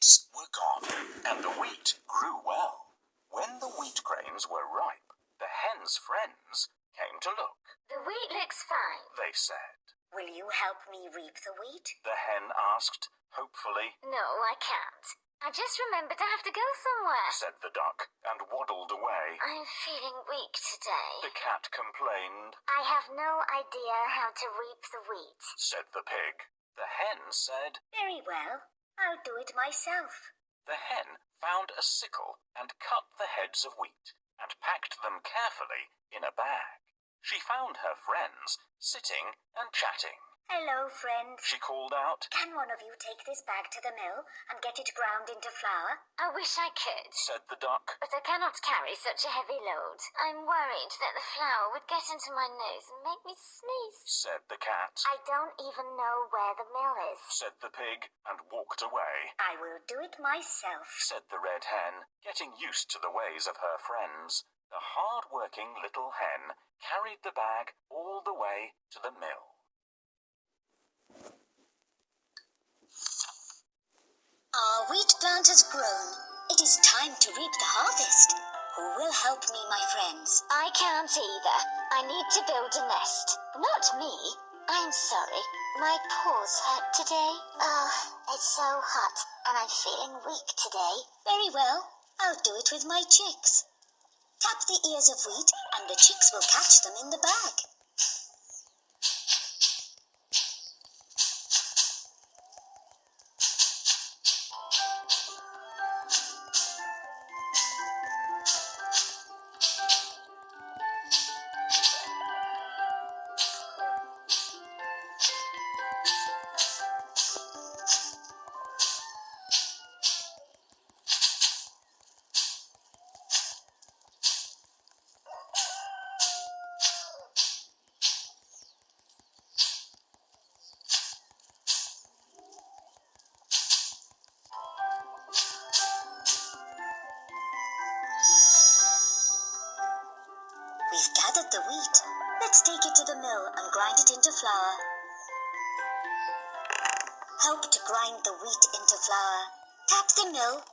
weeds were gone, and the wheat grew well. When the wheat grains were ripe, the hen's friends came to look. The wheat looks fine, They said. Will you help me reap the wheat? The hen asked, hopefully. No, I can't. I just remembered I have to go somewhere, said the duck, and waddled away. I'm feeling weak today. The cat complained. I have no idea how to reap the wheat, said the pig. The hen said, Very well, I'll do it myself. The hen found a sickle and cut the heads of wheat and packed them carefully in a bag. She found her friends sitting and chatting. Hello, friends, She called out. Can one of you take this bag to the mill and get it ground into flour? I wish I could, said the duck. but I cannot carry such a heavy load. I'm worried that the flour would get into my nose and make me sneeze, said the cat. I don't even know where the mill is, said the pig, and walked away. I will do it myself. said the red hen, getting used to the ways of her friends. The hard-working little hen carried the bag all the way to the mill. Our wheat plant has grown. It is time to reap the harvest. Who will help me, my friends? I can't either. I need to build a nest. Not me. I'm sorry. My paws hurt today. Oh, it's so hot, and I'm feeling weak today. Very well. I'll do it with my chicks. Tap the ears of wheat, and the chicks will catch them in the bag. We've gathered the wheat. Let's take it to the mill and grind it into flour. Help to grind the wheat into flour. Tap the mill.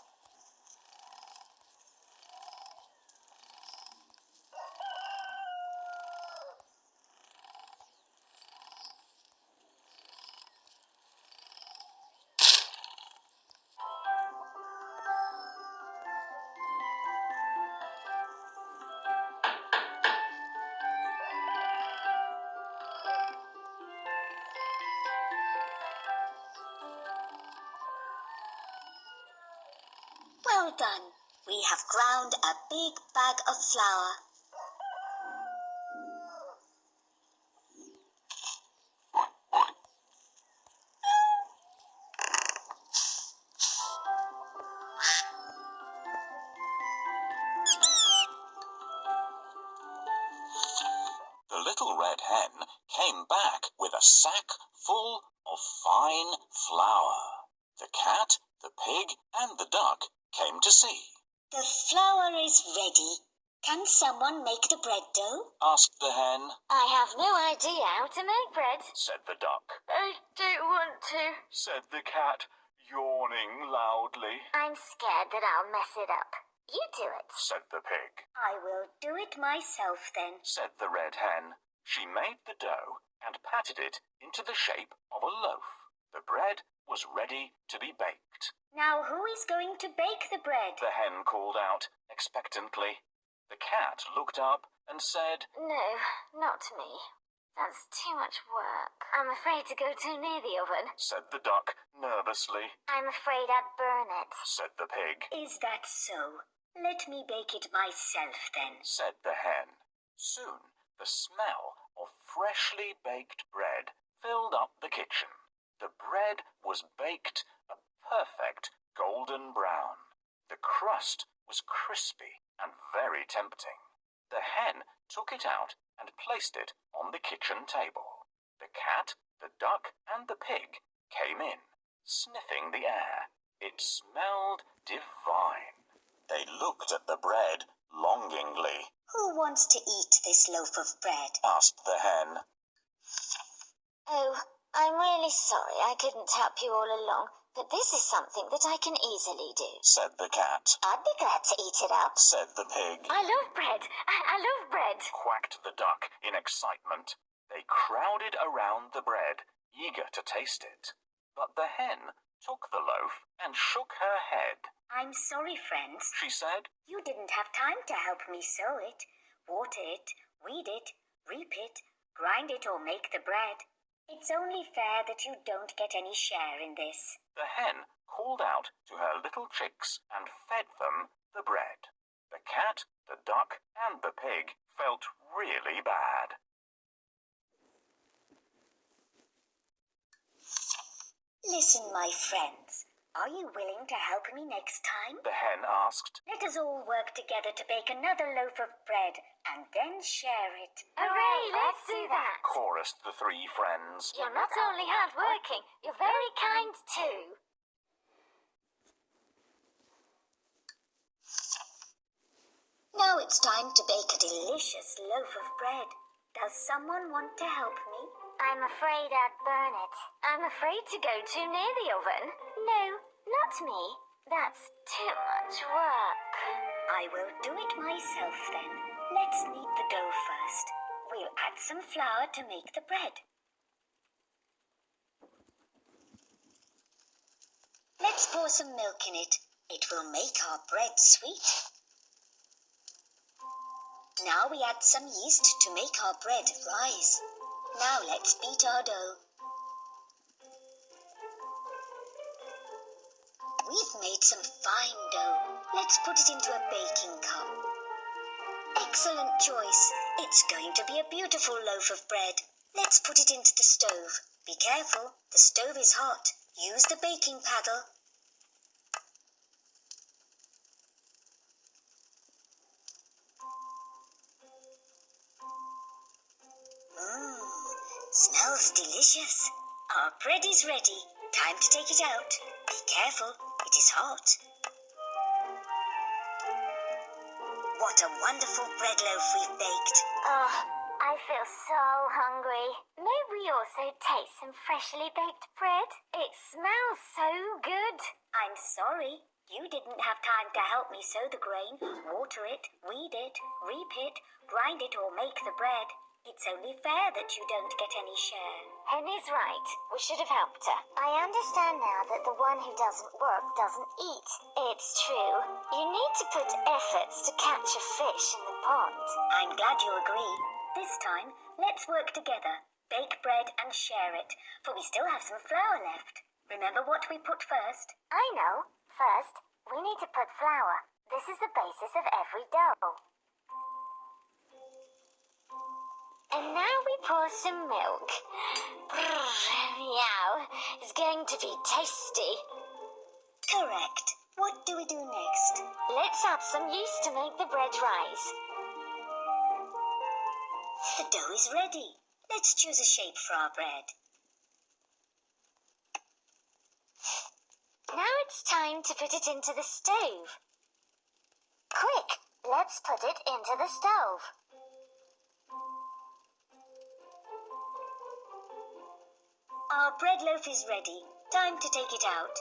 Well done. We have ground a big bag of flour. The little red hen came back with a sack full of fine flour. The cat, the pig, and the duck came to see. The flour is ready. Can someone make the bread dough? asked the hen. I have no idea how to make bread, said the duck. I don't want to. Said the cat, yawning loudly. I'm scared that I'll mess it up. You do it. Said the pig. I will do it myself then. Said the red hen. She made the dough and patted it into the shape of a loaf. The bread was ready to be baked. Now who is going to bake the bread? The hen called out expectantly. The cat looked up and said, No, not me. That's too much work. I'm afraid to go too near the oven. said the duck nervously. I'm afraid I'd burn it. Said the pig. Is that so? Let me bake it myself then. Said the hen. Soon the smell of freshly baked bread filled up the kitchen. The bread was baked a perfect golden brown. The crust was crispy and very tempting. The hen took it out and placed it on the kitchen table. The cat, the duck, and the pig came in, sniffing the air. It smelled divine. They looked at the bread longingly. Who wants to eat this loaf of bread? asked the hen. Oh, I'm really sorry I couldn't help you all along, but this is something that I can easily do, said the cat. I'd be glad to eat it up, said the pig. I love bread. I love bread. Quacked the duck in excitement. They crowded around the bread, eager to taste it. But the hen took the loaf and shook her head. I'm sorry, friends, She said, you didn't have time to help me sow it, water it, weed it, reap it, grind it or make the bread. It's only fair that you don't get any share in this. the hen called out to her little chicks and fed them the bread. The cat, the duck, and the pig felt really bad. Listen, my friends, are you willing to help me next time? The hen asked. Let us all work together to bake another loaf of bread and then share it. Hooray, let's do that! Chorused the three friends. You're not only hard-working, you're very kind too. Now it's time to bake a delicious loaf of bread. Does someone want to help me? I'm afraid I'd burn it. I'm afraid to go too near the oven. No, not me. That's too much work. I will do it myself then. Let's knead the dough first. We'll add some flour to make the bread. Let's pour some milk in it. It will make our bread sweet. Now we add some yeast to make our bread rise. Now let's beat our dough. We've made some fine dough. Let's put it into a baking cup. Excellent choice. It's going to be a beautiful loaf of bread. Let's put it into the stove. Be careful, the stove is hot. Use the baking paddle. Smells delicious. Our bread is ready. Time to take it out. Be careful, it is hot. What a wonderful bread loaf we've baked. Oh, I feel so hungry. May we also taste some freshly baked bread? It smells so good. I'm sorry. You didn't have time to help me sow the grain, water it, weed it, reap it, grind it or make the bread. It's only fair that you don't get any share. Henny's right. We should have helped her. I understand now that the one who doesn't work doesn't eat. It's true. You need to put efforts to catch a fish in the pond. I'm glad you agree. This time, let's work together. Bake bread and share it, for we still have some flour left. Remember what we put first? I know. First, we need to put flour. This is the basis of every dough. And now we pour some milk. Meow, it's going to be tasty. Correct. What do we do next? Let's add some yeast to make the bread rise. The dough is ready. Let's choose a shape for our bread. Now it's time to put it into the stove. Quick, let's put it into the stove. Our bread loaf is ready. Time to take it out.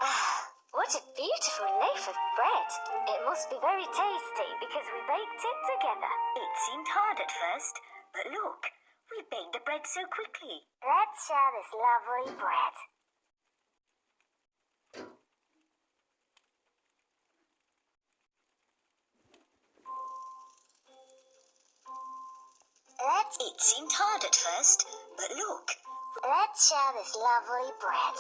Ah, what a beautiful loaf of bread. It must be very tasty because we baked it together. It seemed hard at first, but look, we baked the bread so quickly. Let's share this lovely bread. It seemed hard at first, but look. Let's share this lovely bread.